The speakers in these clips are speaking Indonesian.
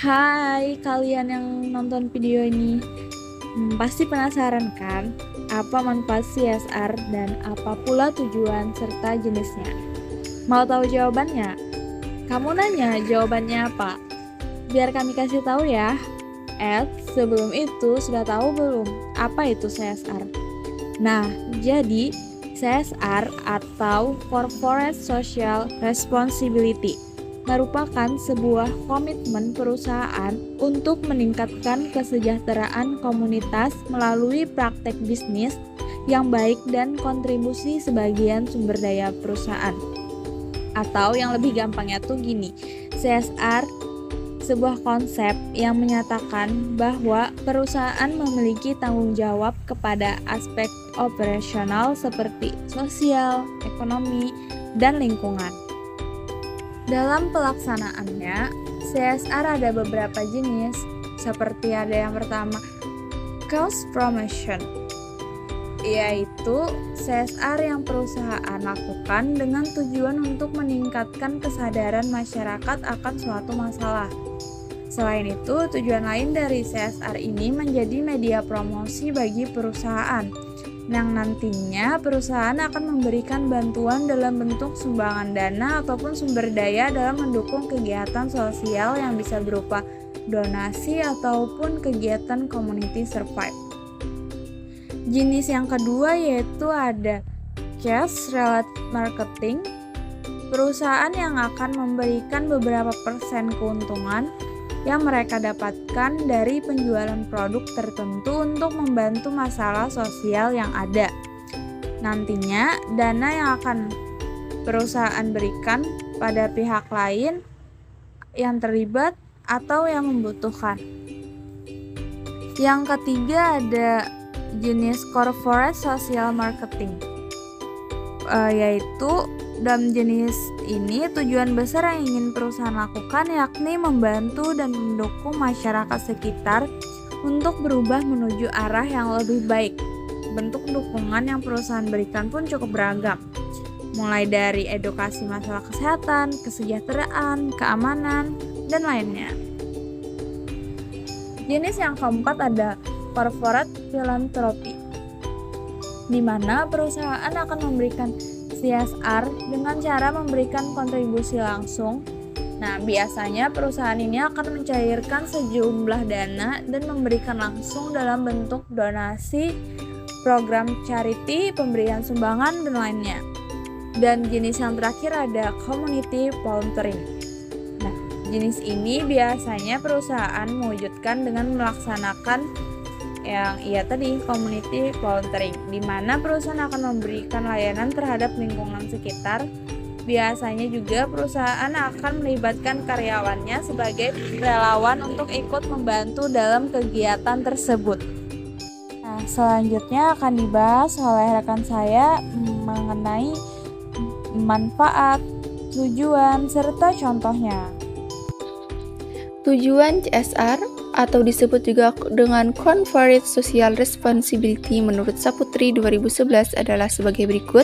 Hai kalian yang nonton video ini. Pasti penasaran kan apa manfaat CSR dan apa pula tujuan serta jenisnya? Mau tahu jawabannya? Kamu nanya jawabannya apa? Biar kami kasih tahu ya. Sebelum itu sudah tahu belum apa itu CSR? Nah, jadi CSR atau Corporate Social Responsibility merupakan sebuah komitmen perusahaan untuk meningkatkan kesejahteraan komunitas melalui praktek bisnis yang baik dan kontribusi sebagian sumber daya perusahaan. Atau yang lebih gampangnya tuh gini, CSR sebuah konsep yang menyatakan bahwa perusahaan memiliki tanggung jawab kepada aspek operasional seperti sosial, ekonomi, dan lingkungan. Dalam pelaksanaannya, CSR ada beberapa jenis, seperti ada yang pertama, cause promotion, yaitu CSR yang perusahaan lakukan dengan tujuan untuk meningkatkan kesadaran masyarakat akan suatu masalah. Selain itu, tujuan lain dari CSR ini menjadi media promosi bagi perusahaan, yang nantinya perusahaan akan memberikan bantuan dalam bentuk sumbangan dana ataupun sumber daya dalam mendukung kegiatan sosial yang bisa berupa donasi ataupun kegiatan community service. Jenis yang kedua yaitu ada cash related marketing, perusahaan yang akan memberikan beberapa persen keuntungan yang mereka dapatkan dari penjualan produk tertentu untuk membantu masalah sosial yang ada. Nantinya, dana yang akan perusahaan berikan pada pihak lain yang terlibat atau yang membutuhkan. Yang ketiga ada jenis corporate social marketing, yaitu dalam jenis ini tujuan besar yang ingin perusahaan lakukan yakni membantu dan mendukung masyarakat sekitar untuk berubah menuju arah yang lebih baik. Bentuk dukungan yang perusahaan berikan pun cukup beragam, mulai dari edukasi masalah kesehatan, kesejahteraan, keamanan, dan lainnya. Jenis yang keempat ada corporate philanthropy, di mana perusahaan akan memberikan CSR dengan cara memberikan kontribusi langsung. Nah, biasanya perusahaan ini akan mencairkan sejumlah dana dan memberikan langsung dalam bentuk donasi, program charity, pemberian sumbangan, dan lainnya. Dan jenis yang terakhir ada community volunteering. Nah, jenis ini biasanya perusahaan mewujudkan dengan melaksanakan yang tadi community volunteering, di mana perusahaan akan memberikan layanan terhadap lingkungan sekitar. Biasanya juga perusahaan akan melibatkan karyawannya sebagai relawan untuk ikut membantu dalam kegiatan tersebut. Nah, selanjutnya akan dibahas oleh rekan saya mengenai manfaat, tujuan, serta contohnya. Tujuan CSR atau disebut juga dengan Corporate Social Responsibility menurut Saputri 2011 adalah sebagai berikut.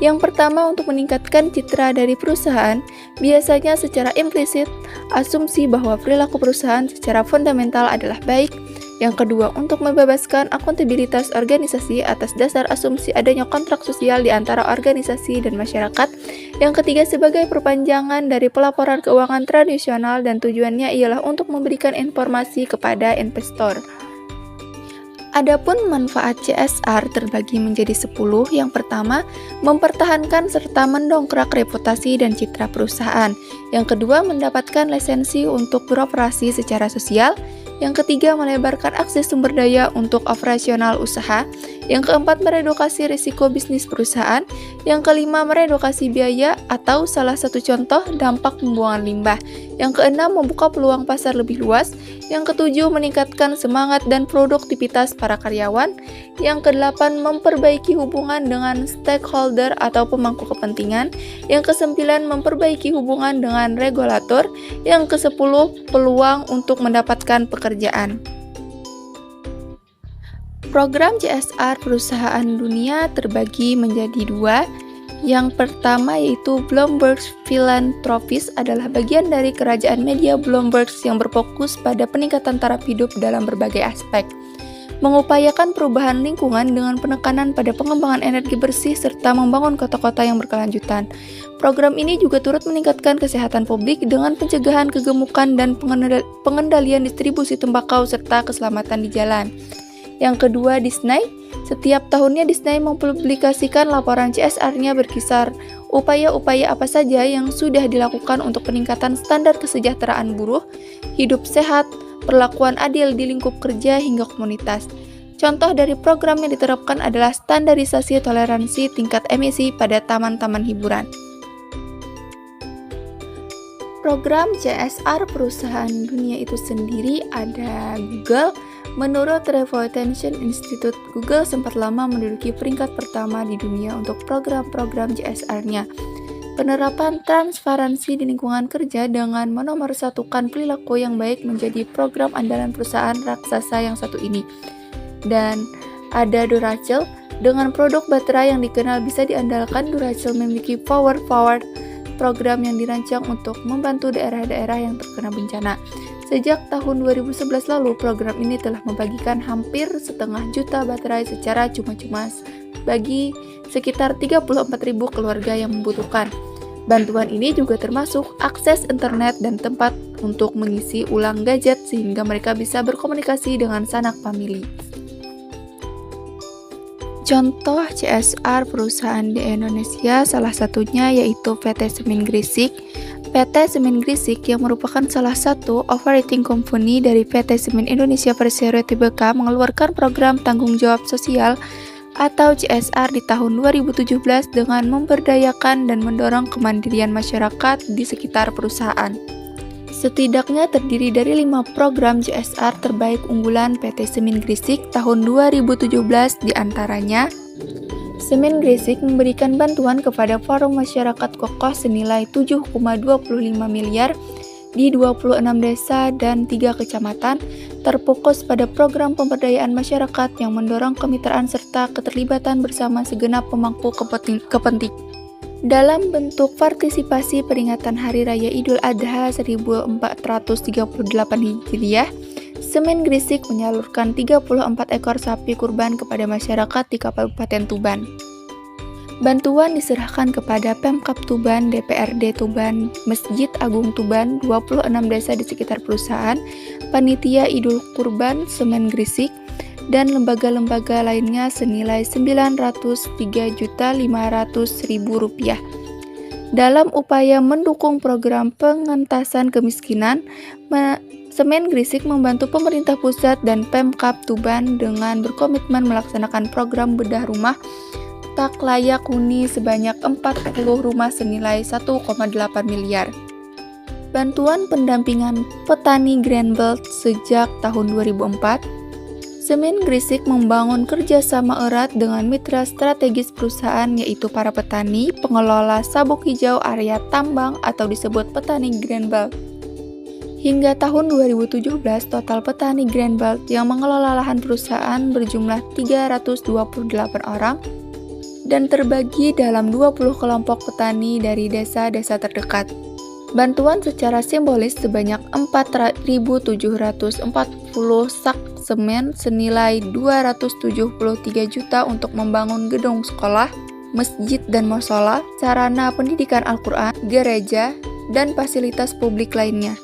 Yang pertama, untuk meningkatkan citra dari perusahaan, biasanya secara implisit, asumsi bahwa perilaku perusahaan secara fundamental adalah baik. Yang kedua, untuk membebaskan akuntabilitas organisasi atas dasar asumsi adanya kontrak sosial di antara organisasi dan masyarakat. Yang ketiga, sebagai perpanjangan dari pelaporan keuangan tradisional dan tujuannya ialah untuk memberikan informasi kepada investor. Adapun manfaat CSR terbagi menjadi 10. Yang pertama, mempertahankan serta mendongkrak reputasi dan citra perusahaan. Yang kedua, mendapatkan lisensi untuk beroperasi secara sosial. Yang ketiga, melebarkan akses sumber daya untuk operasional usaha. Yang keempat, meredukasi risiko bisnis perusahaan. Yang kelima, meredukasi biaya atau salah satu contoh dampak pembuangan limbah. Yang keenam, membuka peluang pasar lebih luas. Yang ketujuh, meningkatkan semangat dan produktivitas para karyawan. Yang kedelapan, memperbaiki hubungan dengan stakeholder atau pemangku kepentingan. Yang kesembilan, memperbaiki hubungan dengan regulator. Yang kesepuluh, peluang untuk mendapatkan pekerjaan. Program CSR perusahaan dunia terbagi menjadi 2, Yang pertama yaitu Bloomberg Philanthropies adalah bagian dari kerajaan media Bloomberg yang berfokus pada peningkatan taraf hidup dalam berbagai aspek, mengupayakan perubahan lingkungan dengan penekanan pada pengembangan energi bersih serta membangun kota-kota yang berkelanjutan. Program ini juga turut meningkatkan kesehatan publik dengan pencegahan kegemukan dan pengendalian distribusi tembakau serta keselamatan di jalan. Yang kedua, Disney. Setiap tahunnya Disney mempublikasikan laporan CSR-nya berkisar upaya-upaya apa saja yang sudah dilakukan untuk peningkatan standar kesejahteraan buruh, hidup sehat, perlakuan adil di lingkup kerja hingga komunitas. Contoh dari program yang diterapkan adalah standarisasi toleransi tingkat emisi pada taman-taman hiburan. Program CSR perusahaan dunia itu sendiri ada Google. Menurut Reputation Institute, Google sempat lama menduduki peringkat pertama di dunia untuk program-program CSR-nya. Penerapan transparansi di lingkungan kerja dengan menomorsatukan perilaku yang baik menjadi program andalan perusahaan raksasa yang satu ini. Dan ada Duracell, dengan produk baterai yang dikenal bisa diandalkan, Duracell memiliki Power Forward, program yang dirancang untuk membantu daerah-daerah yang terkena bencana. Sejak tahun 2011 lalu, program ini telah membagikan hampir 500.000 baterai secara cuma-cuma bagi sekitar 34.000 keluarga yang membutuhkan. Bantuan ini juga termasuk akses internet dan tempat untuk mengisi ulang gadget sehingga mereka bisa berkomunikasi dengan sanak famili. Contoh CSR perusahaan di Indonesia salah satunya yaitu PT Semen Gresik. PT Semen Gresik yang merupakan salah satu operating company dari PT Semen Indonesia Persero Tbk mengeluarkan program tanggung jawab sosial atau CSR di tahun 2017 dengan memberdayakan dan mendorong kemandirian masyarakat di sekitar perusahaan. Setidaknya terdiri dari 5 program CSR terbaik unggulan PT Semen Gresik tahun 2017, diantaranya Semen Gresik memberikan bantuan kepada forum masyarakat kokoh senilai 7,25 miliar di 26 desa dan 3 kecamatan, terfokus pada program pemberdayaan masyarakat yang mendorong kemitraan serta keterlibatan bersama segenap pemangku kepentingan. Dalam bentuk partisipasi peringatan Hari Raya Idul Adha 1438 Hijriah, Semen Gresik menyalurkan 34 ekor sapi kurban kepada masyarakat di Kabupaten Tuban. Bantuan diserahkan kepada Pemkab Tuban, DPRD Tuban, Masjid Agung Tuban, 26 desa di sekitar perusahaan, panitia Idul Kurban Semen Gresik, dan lembaga-lembaga lainnya senilai Rp903.500.000. Dalam upaya mendukung program pengentasan kemiskinan, Semen Gresik membantu pemerintah pusat dan Pemkab Tuban dengan berkomitmen melaksanakan program bedah rumah tak layak huni sebanyak 40 rumah senilai 1,8 miliar. Bantuan pendampingan petani Greenbelt sejak tahun 2004, Semen Gresik membangun kerjasama erat dengan mitra strategis perusahaan yaitu para petani, pengelola sabuk hijau area tambang atau disebut petani Greenbelt. Hingga tahun 2017, total petani Greenbelt yang mengelola lahan perusahaan berjumlah 328 orang dan terbagi dalam 20 kelompok petani dari desa-desa terdekat. Bantuan secara simbolis sebanyak 4.740 sak semen senilai 273 juta untuk membangun gedung sekolah, masjid dan mushola, sarana pendidikan Al-Quran, gereja, dan fasilitas publik lainnya.